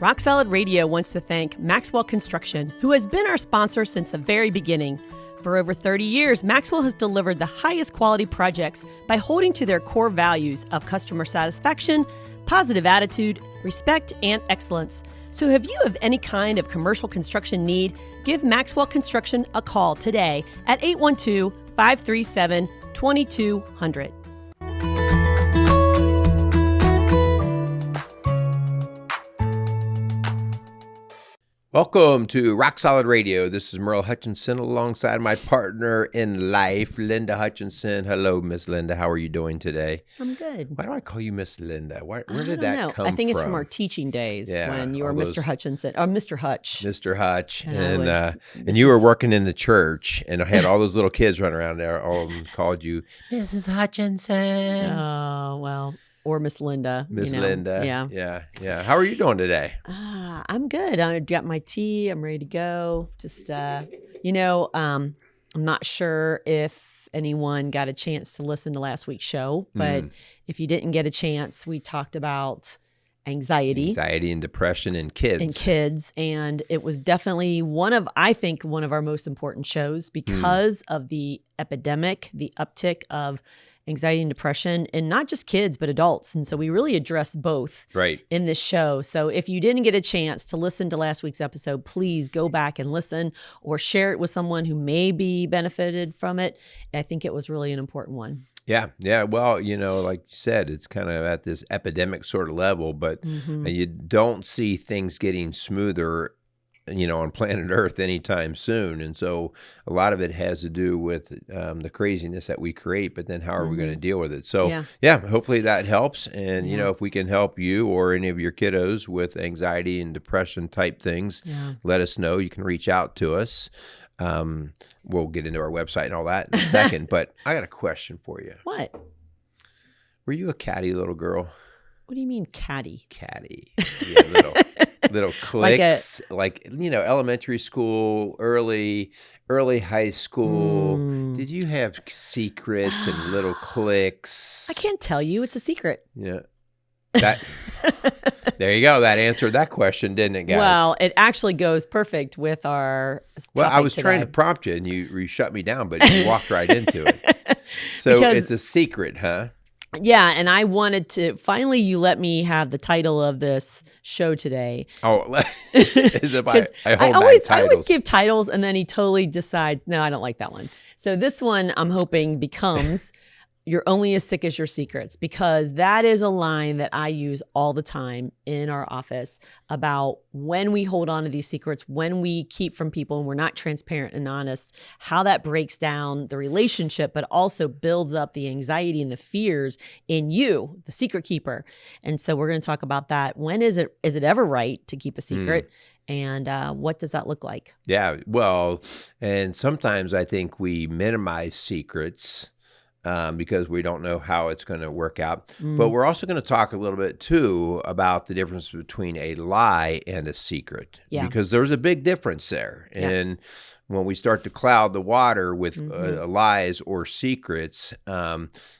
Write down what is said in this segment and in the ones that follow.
Rock Solid Radio wants to thank Maxwell Construction, who has been our sponsor since the very beginning. For over 30 years, Maxwell has delivered the highest quality projects by holding to their core values of customer satisfaction, positive attitude, respect, and excellence. So if you have any kind of commercial construction need, give Maxwell Construction a call today at 812-537-2200. Welcome to Rock Solid Radio. This is Merrill Hutchinson alongside my partner in life, Linda Hutchinson. Hello, Miss Linda. How are you doing today? I'm good. Why do I call you Miss Linda? Where did that come from? I think it's from our teaching days when you were Mr. Hutchinson, or Mr. Hutch. Mr. Hutch. And you were working in the church and had all those little kids running around there. All of them called you Mrs. Hutchinson. Oh, well. Or Miss Linda. Linda. Yeah. How are you doing today? I'm good. I got my tea. I'm ready to go. Just, I'm not sure if anyone got a chance to listen to last week's show, but if you didn't get a chance, we talked about anxiety and depression in kids. And it was definitely one of our most important shows because of the epidemic, the uptick of anxiety and depression, and not just kids, but adults. And so we really addressed both in this show. So if you didn't get a chance to listen to last week's episode, please go back and listen or share it with someone who may be benefited from it. I think it was really an important one. Yeah. Well, like you said, it's kind of at this epidemic sort of level, but you don't see things getting smoother on planet Earth anytime soon. And so a lot of it has to do with the craziness that we create, but then how are we going to deal with it? So hopefully that helps. And, if we can help you or any of your kiddos with anxiety and depression type things, let us know. You can reach out to us. We'll get into our website and all that in a second, but I got a question for you. What? Were you a catty little girl? What do you mean catty? Catty. Yeah, little cliques, like elementary school, early high school. Did you have secrets and little cliques? I can't tell you. It's a secret. Yeah. There you go. That answered that question, didn't it, guys? Well, it actually goes perfect with our topic. Well, I was today. trying to prompt you, and you shut me down, but you walked right into it. So it's a secret, huh? Yeah, and I wanted to, finally you let me have the title of this show today. Oh, as if I always give titles, and then he totally decides, no, I don't like that one. So this one I'm hoping becomes You're Only as Sick as Your Secrets, because that is a line that I use all the time in our office about when we hold on to these secrets, when we keep from people and we're not transparent and honest, how that breaks down the relationship, but also builds up the anxiety and the fears in you, the secret keeper. And so we're going to talk about that. When is it ever right to keep a secret? And what does that look like? Yeah, well, and sometimes I think we minimize secrets because we don't know how it's going to work out. But we're also going to talk a little bit, too, about the difference between a lie and a secret. Yeah. Because there's a big difference there. Yeah. And when we start to cloud the water with lies or secrets,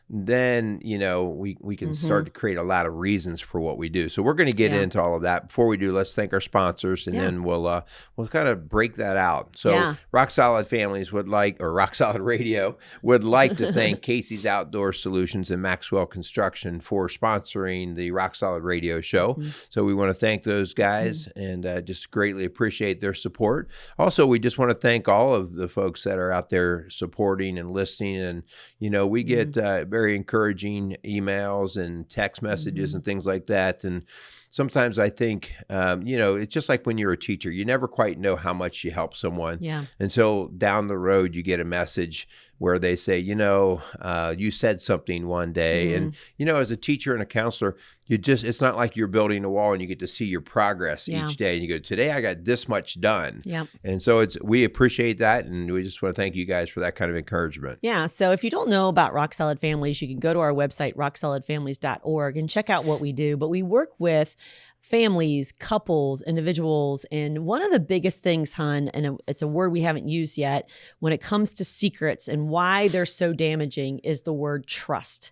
then, we can start to create a lot of reasons for what we do. So we're going to get into all of that. Before we do, let's thank our sponsors, and then we'll kind of break that out. So Rock Solid Families Rock Solid Radio would like to thank Casey's Outdoor Solutions and Maxwell Construction for sponsoring the Rock Solid Radio show. So we want to thank those guys and just greatly appreciate their support. Also, we just want to thank all of the folks that are out there supporting and listening. And, we get very encouraging emails and text messages and things like that. And sometimes I think, it's just like when you're a teacher, you never quite know how much you help someone. Yeah. Until down the road, you get a message where they say, you said something one day. And, as a teacher and a counselor, it's not like you're building a wall and you get to see your progress each day. And you go, today I got this much done. Yeah. And so we appreciate that. And we just want to thank you guys for that kind of encouragement. Yeah. So if you don't know about Rock Solid Families, you can go to our website, rocksolidfamilies.org, and check out what we do. But we work with families, couples, individuals. And one of the biggest things, hun, and it's a word we haven't used yet when it comes to secrets and why they're so damaging, is the word trust.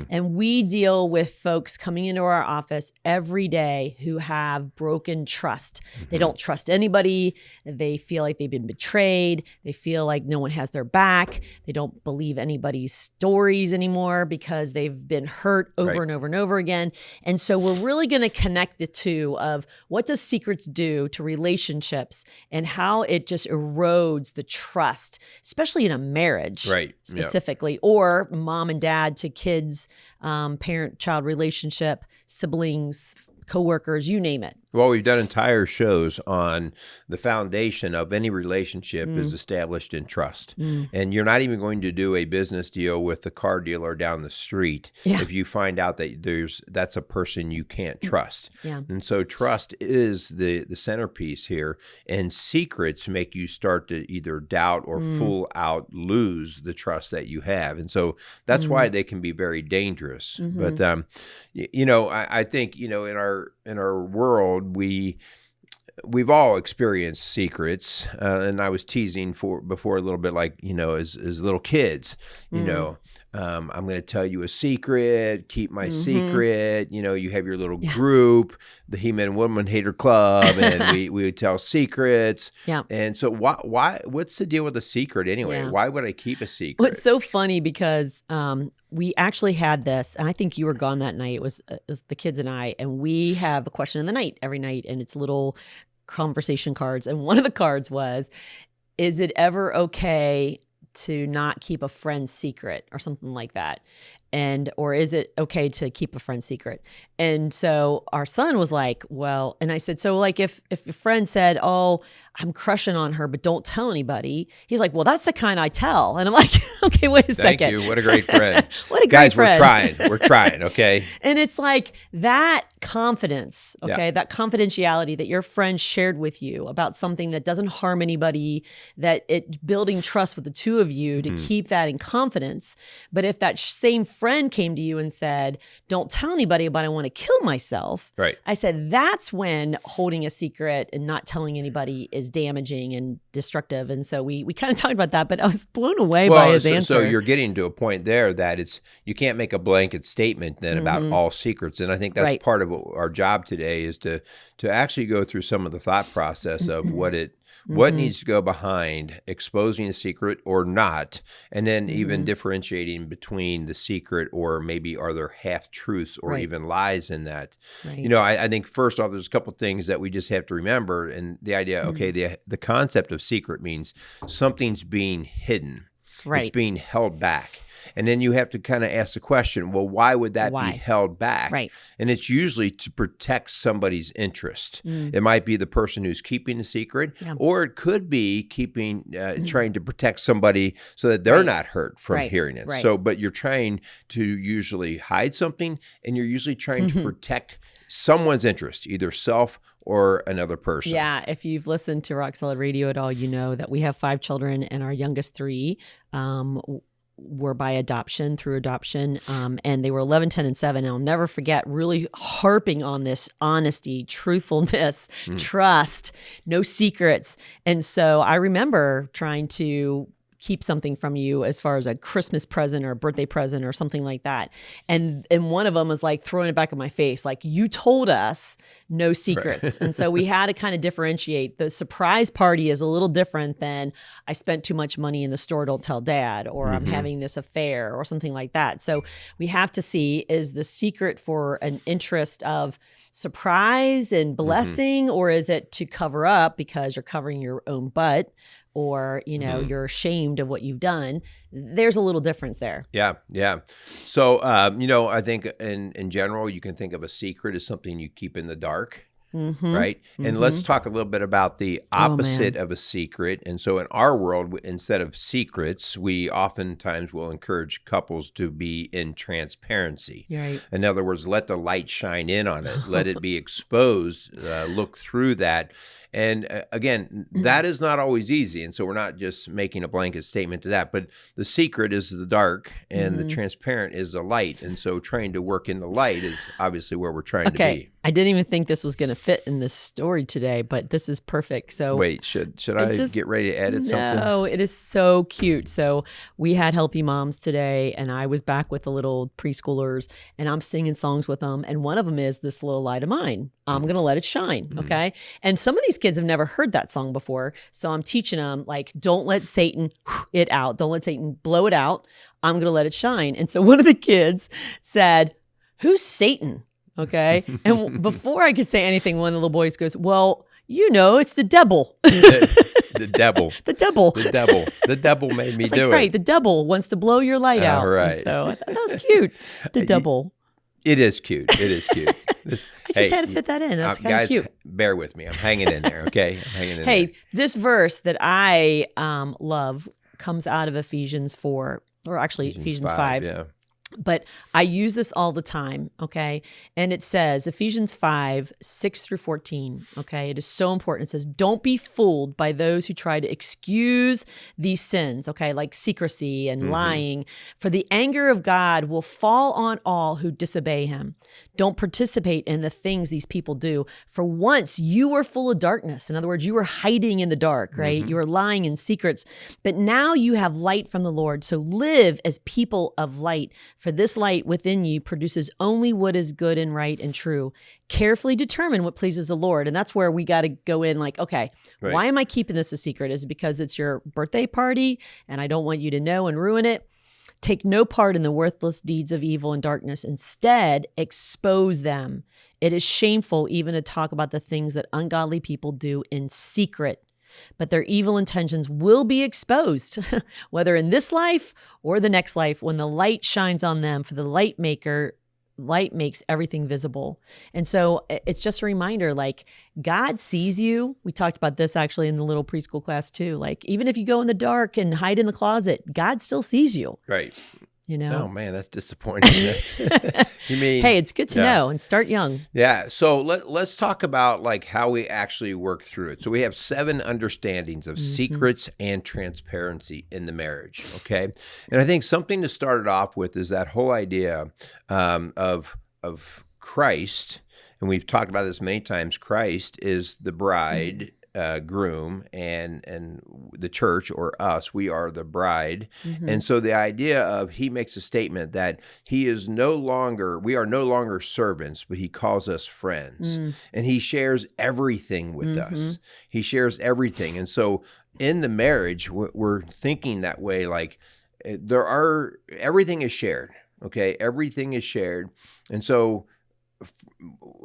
And we deal with folks coming into our office every day who have broken trust. They don't trust anybody. They feel like they've been betrayed. They feel like no one has their back. They don't believe anybody's stories anymore because they've been hurt over and over and over again. And so we're really going to connect the two of what does secrets do to relationships and how it just erodes the trust, especially in a marriage, specifically, or mom and dad to kids, parent-child relationship, siblings, coworkers, you name it. Well, we've done entire shows on the foundation of any relationship is established in trust. And you're not even going to do a business deal with the car dealer down the street if you find out that that's a person you can't trust. And so trust is the centerpiece here. And secrets make you start to either doubt or full out lose the trust that you have. And so that's why they can be very dangerous. But, I think, in our world, we've all experienced secrets, and I was teasing before a little bit, like as little kids, I'm going to tell you a secret, keep my secret. You have your little group, the He-Man Woman Hater Club, and we would tell secrets. And so why? What's the deal with a secret anyway? Why would I keep a secret? Well, it's so funny because we actually had this, and I think you were gone that night. It was the kids and I, and we have a question of the night every night, and it's little conversation cards. And one of the cards was, is it ever okay to not keep a friend's secret or something like that? Or is it okay to keep a friend's secret? And so our son was like, well, and I said, so like if a friend said, oh, I'm crushing on her, but don't tell anybody. He's like, well, that's the kind I tell. And I'm like, okay, wait a second. Thank you. What a great friend. What a great friend. Guys, we're trying. Okay. And it's like that confidence, that confidentiality that your friend shared with you about something that doesn't harm anybody, that it building trust with the two of you to keep that in confidence. But if that same friend came to you and said, don't tell anybody, but I want to kill myself. I said, that's when holding a secret and not telling anybody is damaging and destructive. And so we kind of talked about that, but I was blown away by his answer. So you're getting to a point there that you can't make a blanket statement then about all secrets. And I think that's part of our job today is to actually go through some of the thought process of what needs to go behind exposing a secret or not, and then even differentiating between the secret or maybe are there half-truths or even lies in that. I think first off, there's a couple of things that we just have to remember, and the idea, the concept of secret means something's being hidden. It's being held back. And then you have to kind of ask the question, well, why would that be held back? And it's usually to protect somebody's interest. It might be the person who's keeping the secret, or it could be trying to protect somebody so that they're not hurt from hearing it. So, but you're trying to usually hide something, and you're usually trying to protect someone's interest, either self or another person. Yeah, if you've listened to Rock Solid Radio at all, you know that we have 5 children, and our youngest 3 were by adoption, through adoption, and they were 11, 10, and 7. And I'll never forget really harping on this honesty, truthfulness, trust, no secrets. And so I remember trying to keep something from you as far as a Christmas present or a birthday present or something like that. And one of them was like throwing it back in my face, like, you told us no secrets. And so we had to kind of differentiate. The surprise party is a little different than I spent too much money in the store, don't tell dad, or I'm having this affair or something like that. So we have to see, is the secret for an interest of surprise and blessing, or is it to cover up because you're covering your own butt, or, you're ashamed of what you've done? There's a little difference there. Yeah. So, I think in general, you can think of a secret as something you keep in the dark. right? And let's talk a little bit about the opposite of a secret. And so in our world, instead of secrets, we oftentimes will encourage couples to be in transparency. Right. In other words, let the light shine in on it. Let it be exposed. Look through that. And again, that is not always easy. And so we're not just making a blanket statement to that, but the secret is the dark and the transparent is the light. And so trying to work in the light is obviously where we're trying to be. I didn't even think this was going to fit in this story today, but this is perfect. So wait, should I get ready to edit something? No, it is so cute. So we had Healthy Moms today, and I was back with the little preschoolers, and I'm singing songs with them. And one of them is This Little Light of Mine. I'm going to let it shine. Okay. And some of these kids have never heard that song before. So I'm teaching them, like, don't let Satan it out. Don't let Satan blow it out. I'm going to let it shine. And so one of the kids said, "Who's Satan?" Okay. And before I could say anything, one of the little boys goes, "Well, you know, it's the devil." The devil. The devil. The devil. The devil made me do it. Right. The devil wants to blow your light out. All right. And so I thought that was cute. The devil. It is cute. It is cute. I just had to fit that in. That's kind of guys, cute. Bear with me. I'm hanging in there, okay? I'm hanging in there. Hey, this verse that I love comes out of Ephesians 4, or actually Ephesians 5. Yeah. But I use this all the time, okay? And it says, Ephesians 5, 6 through 14, okay? It is so important. It says, don't be fooled by those who try to excuse these sins, okay? Like secrecy and lying. For the anger of God will fall on all who disobey him. Don't participate in the things these people do. For once you were full of darkness. In other words, you were hiding in the dark, right? You were lying in secrets. But now you have light from the Lord. So live as people of light. For this light within you produces only what is good and right and true. Carefully determine what pleases the Lord. And that's where we got to go in like, okay, why am I keeping this a secret? Is it because it's your birthday party and I don't want you to know and ruin it? Take no part in the worthless deeds of evil and darkness. Instead, expose them. It is shameful even to talk about the things that ungodly people do in secret. But their evil intentions will be exposed, whether in this life or the next life, when the light shines on them. For the light makes everything visible. And so it's just a reminder, like, God sees you. We talked about this actually in the little preschool class too. Like, even if you go in the dark and hide in the closet, God still sees you. Right. You know? Oh man, that's disappointing. You mean? Hey, it's good to know and start young. Yeah. So let's talk about like how we actually work through it. So we have 7 understandings of secrets and transparency in the marriage. Okay. And I think something to start it off with is that whole idea of Christ. And we've talked about this many times. Christ is the bride. Groom and the church, or us, we are the bride. And so the idea of, he makes a statement that we are no longer servants, but he calls us friends. And he shares everything with us. He shares everything. And so in the marriage, we're thinking that way, like everything is shared. Okay. Everything is shared. And so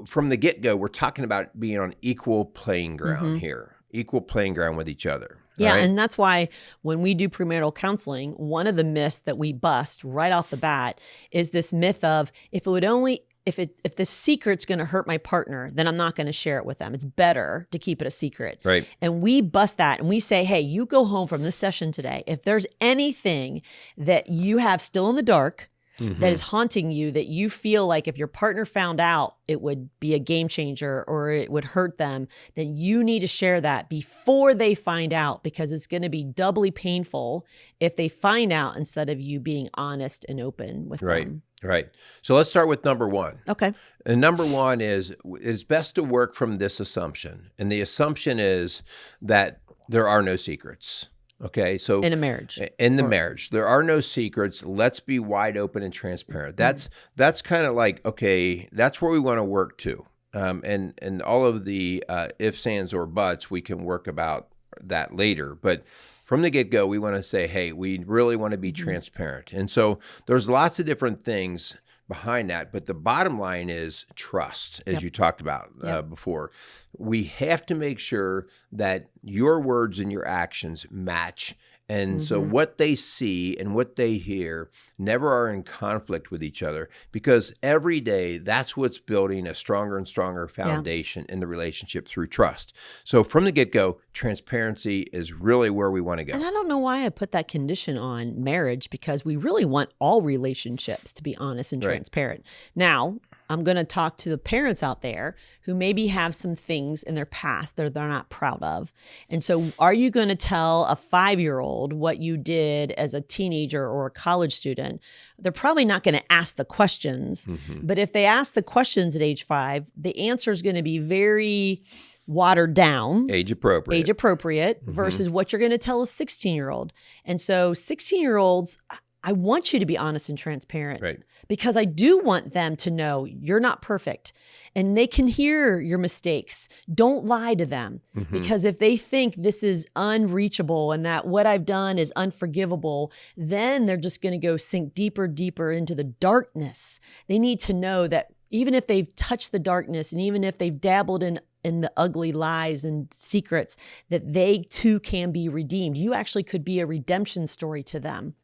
from the get-go, we're talking about being on equal playing ground here, equal playing ground with each other. Yeah, right? and that's why when we do premarital counseling, one of the myths that we bust right off the bat is this myth of, if the secret's going to hurt my partner, then I'm not going to share it with them. It's better to keep it a secret. Right. And we bust that and we say, hey, you go home from this session today. If there's anything that you have still in the dark, that is haunting you, that you feel like if your partner found out, it would be a game changer or it would hurt them, then you need to share that before they find out, because it's going to be doubly painful if they find out instead of you being honest and open with them. Right. So let's start with number 1. Okay. And number 1 is, it's best to work from this assumption. And the assumption is that there are no secrets. Okay, so in a marriage, marriage, there are no secrets. Let's be wide open and transparent. That's kind of like, okay, that's where we want to work to. And all of the ifs, ands, or buts, we can work about that later. But from the get-go, we want to say, hey, we really want to be transparent. And so there's lots of different things behind that, but the bottom line is trust, as you talked about before. We have to make sure that your words and your actions match, And so what they see and what they hear never are in conflict with each other, because every day that's what's building a stronger and stronger foundation in the relationship through trust. So from the get-go, transparency is really where we want to go. And I don't know why I put that condition on marriage, because we really want all relationships to be honest and transparent. Now, I'm going to talk to the parents out there who maybe have some things in their past that they're not proud of. And so are you going to tell a 5-year-old what you did as a teenager or a college student? They're probably not going to ask the questions. But if they ask the questions at age 5, the answer is going to be very watered down, age appropriate versus what you're going to tell a 16-year-old. And so 16-year-olds, I want you to be honest and transparent, because I do want them to know you're not perfect and they can hear your mistakes. Don't lie to them, because if they think this is unreachable and that what I've done is unforgivable, then they're just going to go sink deeper, deeper into the darkness. They need to know that even if they've touched the darkness and even if they've dabbled in the ugly lies and secrets, that they too can be redeemed. You actually could be a redemption story to them.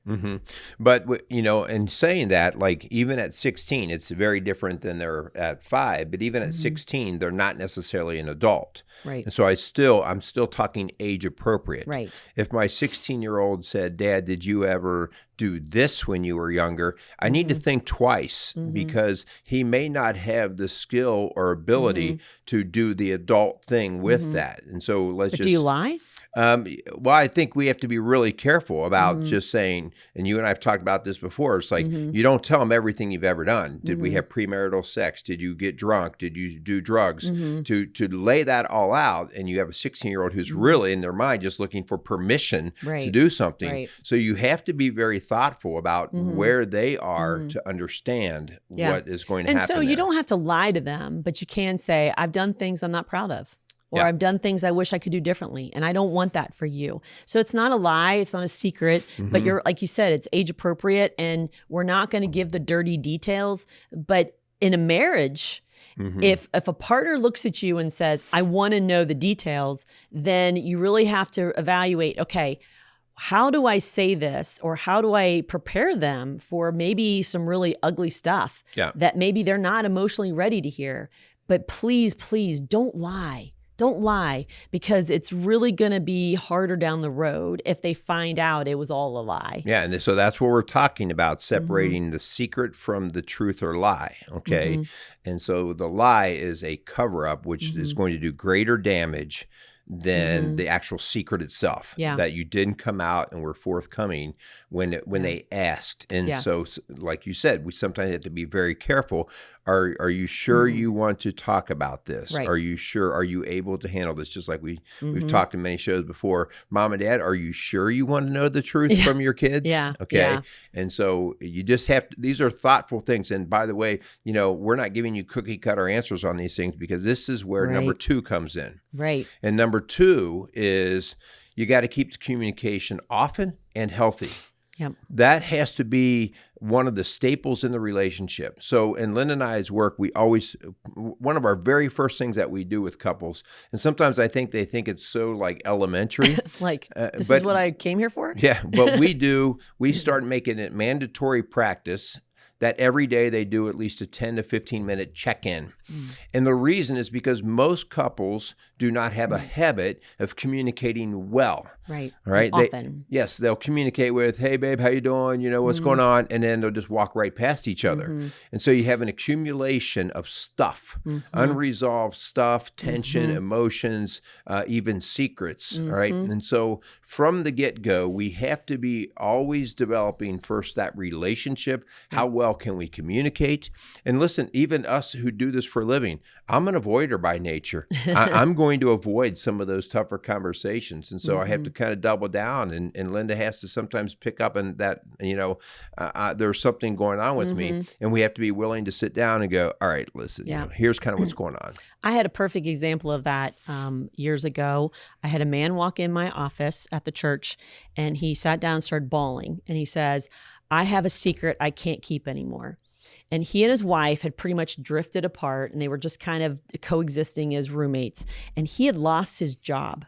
But, in saying that, like even at 16, it's very different than they're at 5. But even at 16, they're not necessarily an adult. And so I'm still talking age appropriate. If my 16-year-old said, "Dad, did you ever do this when you were younger?" I need to think twice, because he may not have the skill or ability to do the adult thing with that. And so do you lie? Well, I think we have to be really careful about just saying, and you and I have talked about this before, it's like you don't tell them everything you've ever done. Did we have premarital sex? Did you get drunk? Did you do drugs? To lay that all out, and you have a 16-year-old who's really in their mind just looking for permission to do something. So you have to be very thoughtful about where they are to understand what is going to happen. And so you don't have to lie to them, but you can say, I've done things I'm not proud of. Or I've done things I wish I could do differently, and I don't want that for you. So it's not a lie, it's not a secret, but you're, like you said, it's age appropriate, and we're not going to give the dirty details. But in a marriage, if a partner looks at you and says, I want to know the details, then you really have to evaluate, okay, how do I say this, or how do I prepare them for maybe some really ugly stuff that maybe they're not emotionally ready to hear. But please, please don't lie. Don't lie, because it's really going to be harder down the road if they find out it was all a lie. Yeah, and so that's what we're talking about, separating the secret from the truth or lie, okay? And so the lie is a cover-up, which is going to do greater damage than the actual secret itself, that you didn't come out and were forthcoming when they asked. And so, like you said, we sometimes have to be very careful. Are you sure you want to talk about this? Are you sure? Are you able to handle this? Just like we've talked in many shows before. Mom and Dad, are you sure you want to know the truth from your kids? Okay. And so you just have to, these are thoughtful things. And by the way, we're not giving you cookie cutter answers on these things, because this is where number 2 comes in. And number 2 is you got to keep the communication often and healthy. That has to be one of the staples in the relationship. So in Linda and I's work, one of our very first things that we do with couples, and sometimes I think they think it's so like elementary. This is what I came here for? Yeah, but we start making it mandatory practice that every day they do at least a 10 to 15 minute check-in. And the reason is because most couples do not have a habit of communicating well. Right. All right. Often. They'll communicate with, "Hey babe, how you doing? What's going on?" And then they'll just walk right past each other. And so you have an accumulation of stuff, unresolved stuff, tension, emotions, even secrets. All right. And so from the get-go, we have to be always developing first that relationship. How well can we communicate? And listen, even us who do this for a living, I'm an avoider by nature. I'm going to avoid some of those tougher conversations. And so I have to kind of double down, and Linda has to sometimes pick up on that, there's something going on with me, and we have to be willing to sit down and go, all right, listen, here's kind of what's going on. I had a perfect example of that years ago. I had a man walk in my office at the church, and he sat down and started bawling, and he says, "I have a secret I can't keep anymore." And he and his wife had pretty much drifted apart, and they were just kind of coexisting as roommates. And he had lost his job.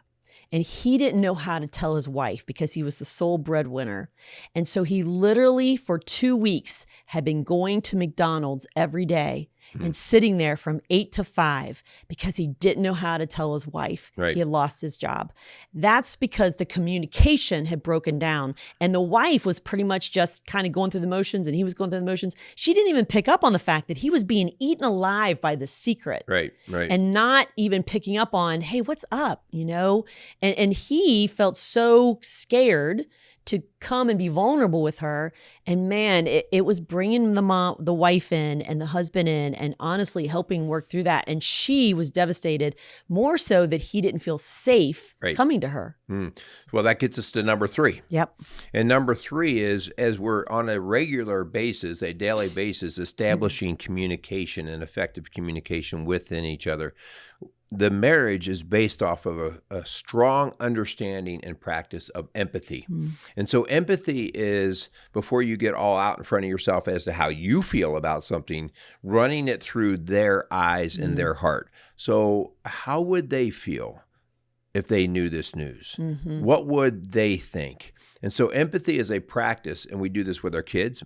And he didn't know how to tell his wife because he was the sole breadwinner. And so he literally for 2 weeks had been going to McDonald's every day and sitting there from 8 to 5 because he didn't know how to tell his wife Right. he had lost his job. That's because the communication had broken down, and the wife was pretty much just kind of going through the motions, and he was going through the motions. She didn't even pick up on the fact that he was being eaten alive by the secret. Right. And not even picking up on, hey, what's up, And he felt so scared to come and be vulnerable with her. And man, it was bringing the wife in and the husband in and honestly helping work through that. And she was devastated, more so that he didn't feel safe coming to her. Well, that gets us to number 3. Yep. And number 3 is, as we're on a regular basis, a daily basis, establishing communication and effective communication within each other. The marriage is based off of a strong understanding and practice of empathy. And so empathy is, before you get all out in front of yourself as to how you feel about something, running it through their eyes and their heart. So how would they feel if they knew this news? What would they think? And so empathy is a practice, and we do this with our kids.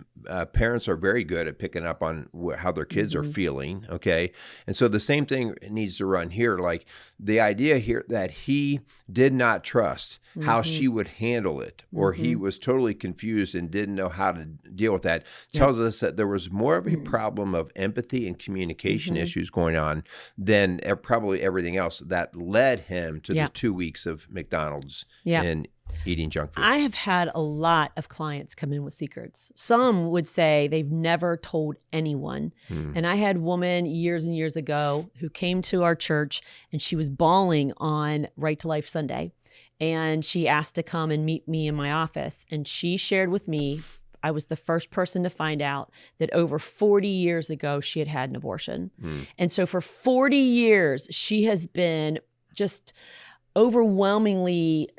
Parents are very good at picking up on how their kids are feeling, okay? And so the same thing needs to run here. Like the idea here that he did not trust how she would handle it, or he was totally confused and didn't know how to deal with that, tells us that there was more of a problem of empathy and communication issues going on than probably everything else that led him to the 2 weeks of McDonald's and eating junk food. I have had a lot of clients come in with secrets. Some would say they've never told anyone. And I had a woman years and years ago who came to our church, and she was bawling on Right to Life Sunday. And she asked to come and meet me in my office. And she shared with me, I was the first person to find out that over 40 years ago, she had had an abortion. And so for 40 years, she has been just overwhelmingly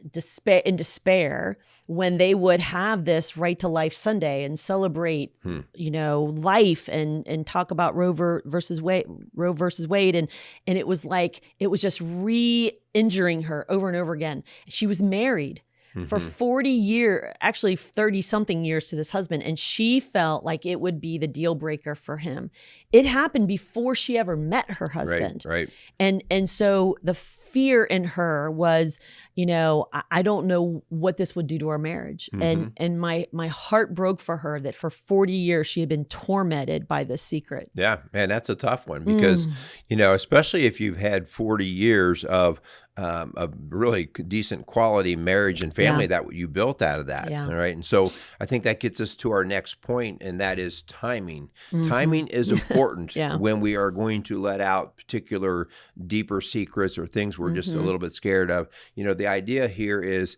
in despair when they would have this Right to Life Sunday and celebrate, life and talk about Roe versus Wade. And it was like, it was just re-injuring her over and over again. She was married for 40 years, actually 30 something years to this husband. And she felt like it would be the deal breaker for him. It happened before she ever met her husband. Right. And so the fear in her was, I don't know what this would do to our marriage. And my heart broke for her that for 40 years she had been tormented by this secret. Yeah, man, that's a tough one because, especially if you've had 40 years of a really decent quality marriage and family that you built out of that. All right. And so I think that gets us to our next point, and that is timing. Timing is important when we are going to let out particular deeper secrets or things we're just a little bit scared of. The idea here is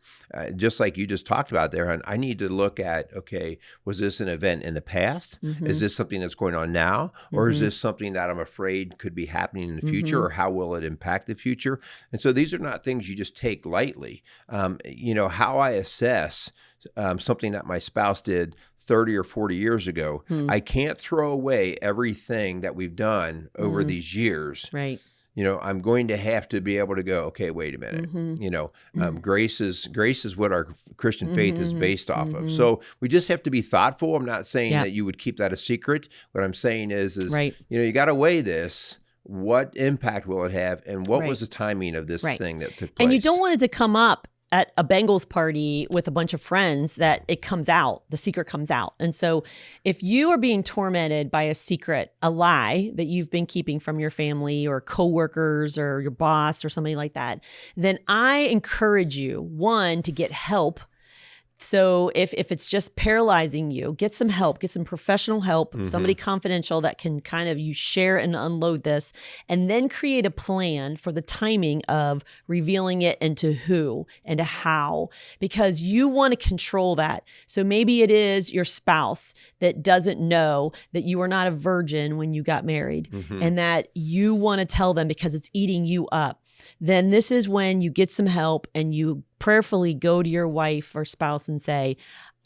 just like you just talked about there, hon, I need to look at, okay, was this an event in the past? Is this something that's going on now? Or is this something that I'm afraid could be happening in the future? Or how will it impact the future? And so these are not things you just take lightly. How I assess something that my spouse did 30 or 40 years ago, I can't throw away everything that we've done over these years. Right. I'm going to have to be able to go, okay, wait a minute. Grace is what our Christian faith is based off of. So we just have to be thoughtful. I'm not saying that you would keep that a secret. What I'm saying is you got to weigh this. What impact will it have? And what was the timing of this thing that took place? And you don't want it to come up at a Bengals party with a bunch of friends that it comes out, the secret comes out. And so if you are being tormented by a secret, a lie that you've been keeping from your family or coworkers or your boss or somebody like that, then I encourage you, one, to get help. So if it's just paralyzing you, get some help, get some professional help, somebody confidential that can kind of you share and unload this, and then create a plan for the timing of revealing it and to who and to how, because you want to control that. So maybe it is your spouse that doesn't know that you were not a virgin when you got married and that you want to tell them because it's eating you up. Then this is when you get some help and you prayerfully go to your wife or spouse and say,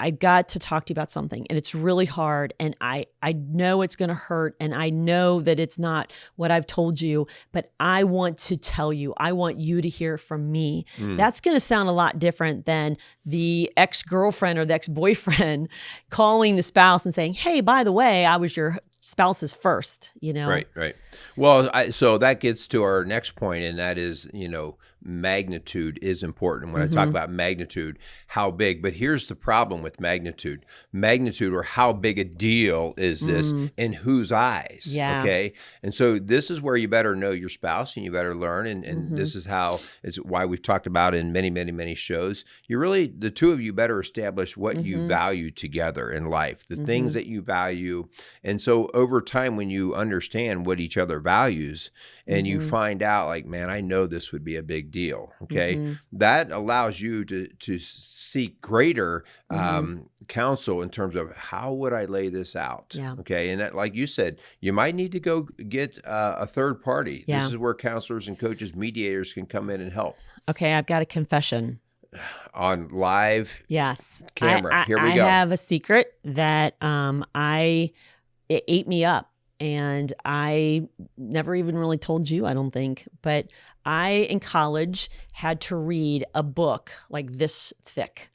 I got to talk to you about something and it's really hard and I know it's going to hurt and I know that it's not what I've told you, but I want to tell you, I want you to hear from me. That's going to sound a lot different than the ex-girlfriend or the ex-boyfriend calling the spouse and saying, hey, by the way, I was your spouse's first, Right. Well, so that gets to our next point, and that is, magnitude is important. When I talk about magnitude, how big, but here's the problem with magnitude, or how big a deal is this in whose eyes? Yeah. Okay. And so this is where you better know your spouse and you better learn. And this is how it's why we've talked about in many, many, many shows. The two of you better establish what you value together in life, the things that you value. And so over time, when you understand what each other values and you find out like, man, I know this would be a big deal. Okay. That allows you to seek greater counsel in terms of how would I lay this out? Yeah. Okay. And that, like you said, you might need to go get a third party. Yeah. This is where counselors and coaches, mediators can come in and help. Okay. I've got a confession. On live camera. Here we go. I have a secret that it ate me up. And I never even really told you, I don't think. But I, in college, had to read a book like this thick.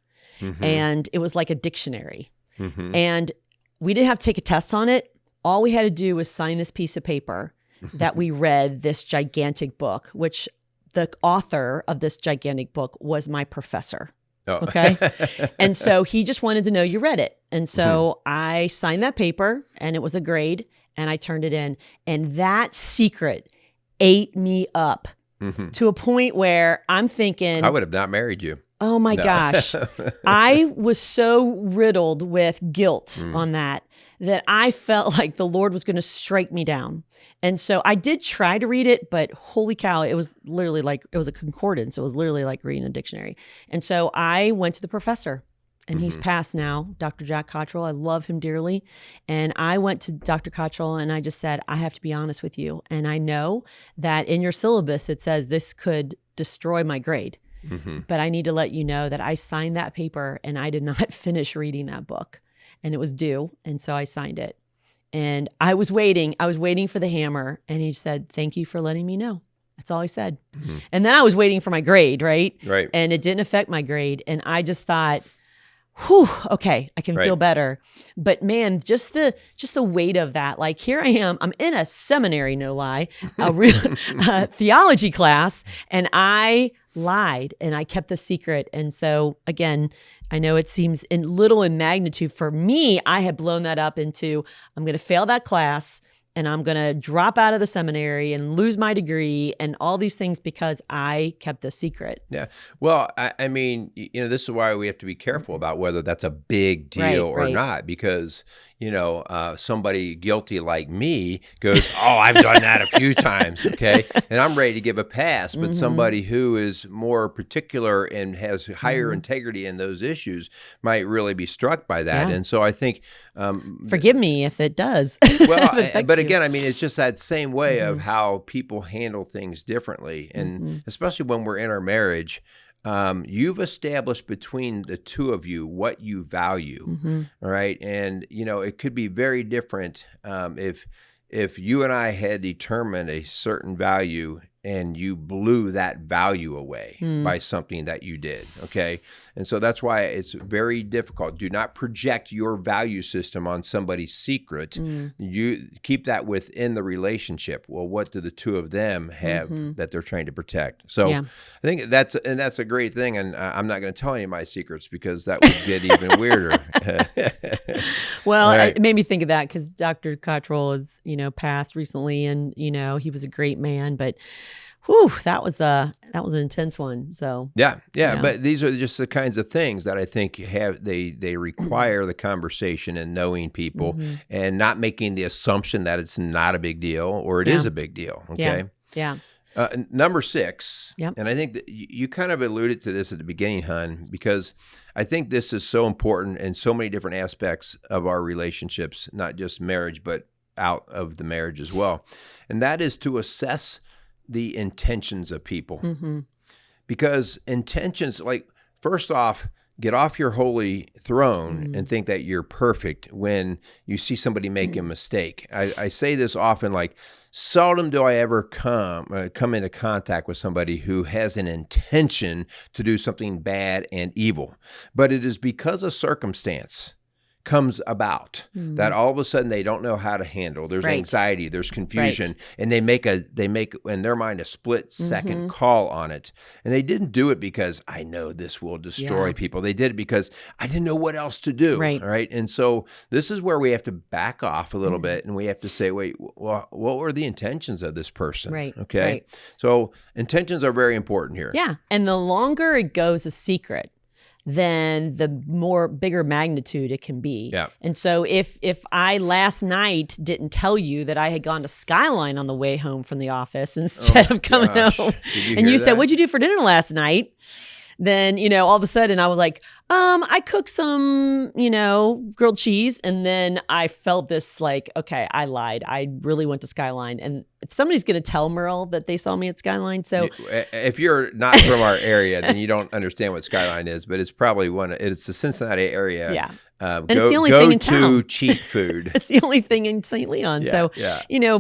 And it was like a dictionary. And we didn't have to take a test on it. All we had to do was sign this piece of paper that we read this gigantic book, which the author of this gigantic book was my professor. Oh. Okay. And so he just wanted to know you read it. And so I signed that paper and it was a grade and I turned it in. And that secret ate me up to a point where I'm thinking, I would have not married you. Oh my gosh. I was so riddled with guilt on that I felt like the Lord was going to strike me down. And so I did try to read it, but holy cow, it was literally like, it was a concordance. It was literally like reading a dictionary. And so I went to the professor and he's passed now, Dr. Jack Cottrell. I love him dearly. And I went to Dr. Cottrell and I just said, I have to be honest with you. And I know that in your syllabus, it says this could destroy my grade. But I need to let you know that I signed that paper and I did not finish reading that book and it was due. And so I signed it and I was waiting for the hammer and he said, thank you for letting me know. That's all he said. And then I was waiting for my grade, right? Right. And it didn't affect my grade. And I just thought, whew, okay, I can feel better. But man, just the weight of that, like here I am, I'm in a seminary, no lie, a real theology class, and I lied and I kept the secret. And so again, I know it seems little in magnitude. For me, I had blown that up into, I'm going to fail that class and I'm going to drop out of the seminary and lose my degree and all these things because I kept the secret. Yeah. Well, I mean, this is why we have to be careful about whether that's a big deal or not, because, somebody guilty like me goes, oh, I've done that a few times. Okay. And I'm ready to give a pass, but somebody who is more particular and has higher integrity in those issues might really be struck by that. Yeah. And so I think, forgive me if it does. Well, but again, I mean, it's just that same way of how people handle things differently. And especially when we're in our marriage, you've established between the two of you what you value, all right? And, it could be very different if you and I had determined a certain value and you blew that value away by something that you did, okay? And so that's why it's very difficult. Do not project your value system on somebody's secret. You keep that within the relationship. Well, what do the two of them have that they're trying to protect? So I think that's a great thing. And I'm not going to tell any of my secrets because that would get even weirder. Well, it made me think of that because Dr. Cottrell is, passed recently and, he was a great man, but whew, that was an intense one. So yeah. But these are just the kinds of things that I think they require the conversation and knowing people and not making the assumption that it's not a big deal or it is a big deal. Okay. Yeah. Number 6, and I think that you kind of alluded to this at the beginning, hon, because I think this is so important in so many different aspects of our relationships, not just marriage, but out of the marriage as well. And that is to assess the intentions of people. Because intentions, like, first off, get off your holy throne and think that you're perfect when you see somebody make a mistake. I say this often, like, seldom do I ever come into contact with somebody who has an intention to do something bad and evil. But it is because a circumstance comes about that all of a sudden they don't know how to handle. There's anxiety, there's confusion, and they make in their mind a split second call on it. And they didn't do it because I know this will destroy people. They did it because I didn't know what else to do. Right. And so this is where we have to back off a little bit, and we have to say, wait, well, what were the intentions of this person? Right. Okay. Right. So intentions are very important here. Yeah. And the longer it goes a secret, then the bigger magnitude it can be. Yeah. And so if I last night didn't tell you that I had gone to Skyline on the way home from the office instead of coming home, and you said, "What'd you do for dinner last night?" Then, all of a sudden I was like, I cooked some, grilled cheese. And then I felt this like, okay, I lied. I really went to Skyline. And somebody's going to tell Merrill that they saw me at Skyline. So if you're not from our area, then you don't understand what Skyline is, but it's probably it's the Cincinnati area. Yeah. And it's the only thing in town. Go to cheap food. It's the only thing in St. Leon.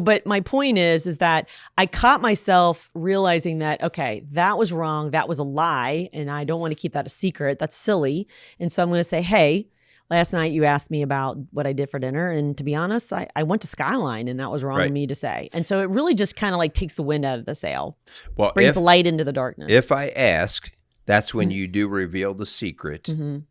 But my point is that I caught myself realizing that, okay, that was wrong. That was a lie. And I don't want to keep that a secret. That's silly. And so I'm going to say, hey, last night you asked me about what I did for dinner. And to be honest, I went to Skyline, and that was wrong of me to say. And so it really just kind of like takes the wind out of the sail. Well, brings the light into the darkness. If I ask, that's when you do reveal the secret and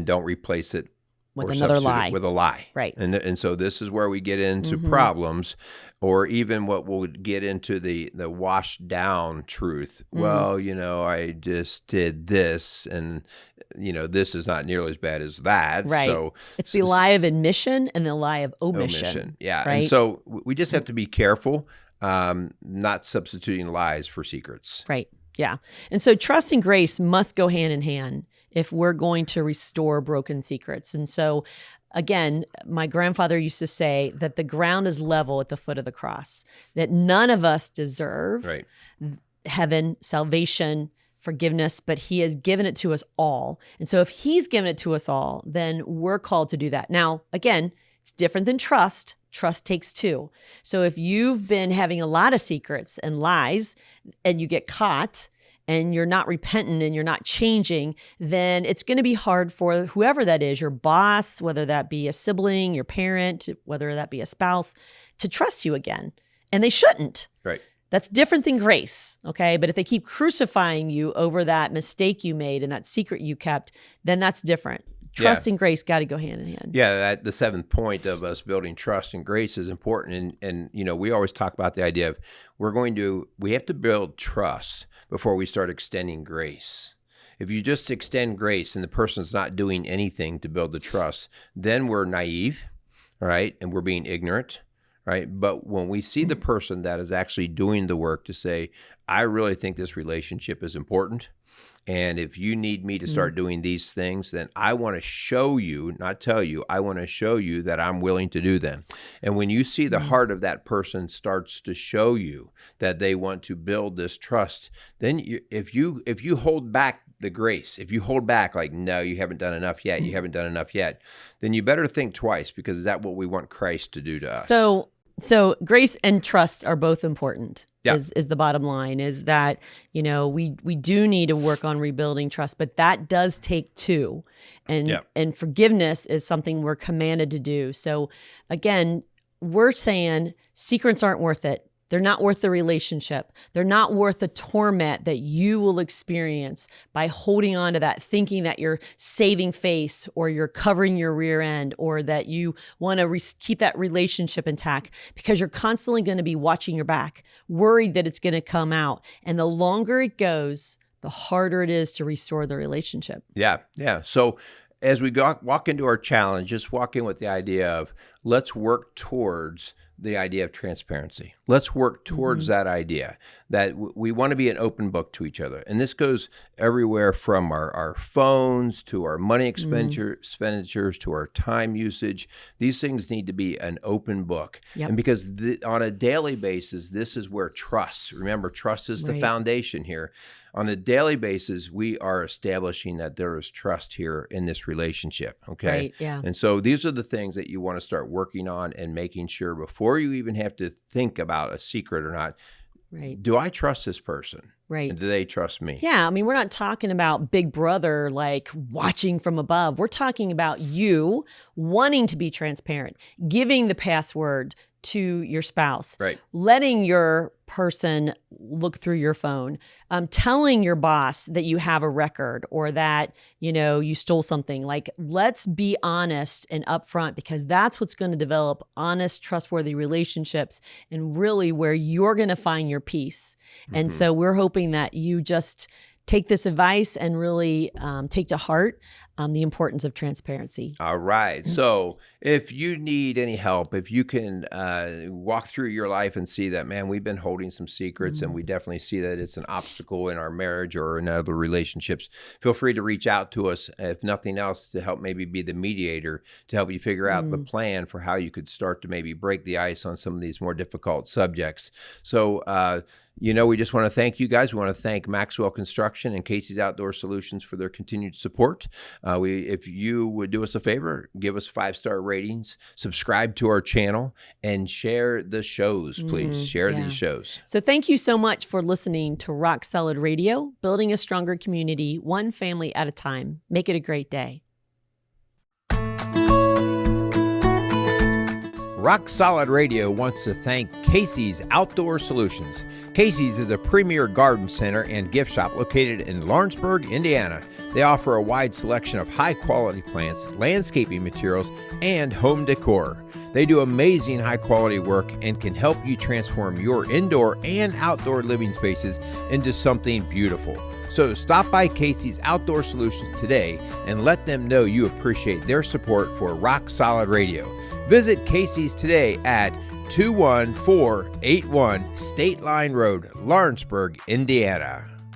don't replace it with another lie. With a lie. Right. And so this is where we get into problems, or even what we'll get into the washed down truth. Well, I just did this, and this is not nearly as bad as that. Right. So it's the lie of admission and the lie of omission. Yeah. Right? And so we just have to be careful, not substituting lies for secrets. Right. Yeah. And so trust and grace must go hand in hand if we're going to restore broken secrets. And so, again, my grandfather used to say that the ground is level at the foot of the cross, that none of us deserve heaven, salvation, forgiveness, but he has given it to us all. And so if he's given it to us all, then we're called to do that. Now, again, it's different than trust. Trust takes two. So if you've been having a lot of secrets and lies and you get caught and you're not repentant and you're not changing, then it's going to be hard for whoever that is, your boss, whether that be a sibling, your parent, whether that be a spouse, to trust you again. And they shouldn't. Right. That's different than grace, okay? But if they keep crucifying you over that mistake you made and that secret you kept, then that's different. Trust and grace got to go hand in hand. Yeah, the seventh point of us building trust and grace is important. And we always talk about the idea of we have to build trust before we start extending grace. If you just extend grace and the person's not doing anything to build the trust, then we're naive, right? And we're being ignorant, right? But when we see the person that is actually doing the work to say, I really think this relationship is important, and if you need me to start doing these things, then I want to show you, not tell you, I want to show you that I'm willing to do them. And when you see the heart of that person starts to show you that they want to build this trust, then if you hold back the grace, if you hold back like, no, you haven't done enough yet, then you better think twice, because is that what we want Christ to do to us? So grace and trust are both important. Is the bottom line, is that, we do need to work on rebuilding trust, but that does take two. And forgiveness is something we're commanded to do. So again, we're saying secrets aren't worth it. They're not worth the relationship. They're not worth the torment that you will experience by holding on to that, thinking that you're saving face, or you're covering your rear end, or that you want to keep that relationship intact, because you're constantly going to be watching your back, worried that it's going to come out. And the longer it goes, the harder it is to restore the relationship. Yeah. So as we walk into our challenge, just walk in with the idea of let's work towards the idea of transparency. Let's work towards that idea that we want to be an open book to each other. And this goes everywhere from our phones to our money expenditures to our time usage. These things need to be an open book. Yep. And because on a daily basis, this is where trust, remember, trust is the foundation here. On a daily basis, we are establishing that there is trust here in this relationship, okay? Right, yeah. And so these are the things that you want to start working on and making sure before you even have to think about a secret or not. Right. Do I trust this person? Right. And do they trust me? Yeah. I mean, we're not talking about Big Brother, like watching from above. We're talking about you wanting to be transparent, giving the password to your spouse, Right. letting your person look through your phone, telling your boss that you have a record or that, you stole something. Like, let's be honest and upfront, because that's what's going to develop honest, trustworthy relationships and really where you're going to find your peace. And so we're hoping that you just take this advice and really take to heart the importance of transparency. All right. So if you need any help, if you can walk through your life and see that, man, we've been holding some secrets and we definitely see that it's an obstacle in our marriage or in other relationships, feel free to reach out to us, if nothing else, to help maybe be the mediator, to help you figure out the plan for how you could start to maybe break the ice on some of these more difficult subjects. So, we just want to thank you guys. We want to thank Maxwell Construction and Casey's Outdoor Solutions for their continued support. If you would do us a favor, give us 5-star ratings, subscribe to our channel, and share the shows, please. Share these shows. So thank you so much for listening to Rock Solid Radio, building a stronger community, one family at a time. Make it a great day. Rock Solid Radio wants to thank Casey's Outdoor Solutions. Casey's is a premier garden center and gift shop located in Lawrenceburg, Indiana. They offer a wide selection of high-quality plants, landscaping materials, and home decor. They do amazing high-quality work and can help you transform your indoor and outdoor living spaces into something beautiful. So stop by Casey's Outdoor Solutions today and let them know you appreciate their support for Rock Solid Radio. Visit Casey's today at 21481 State Line Road, Lawrenceburg, Indiana.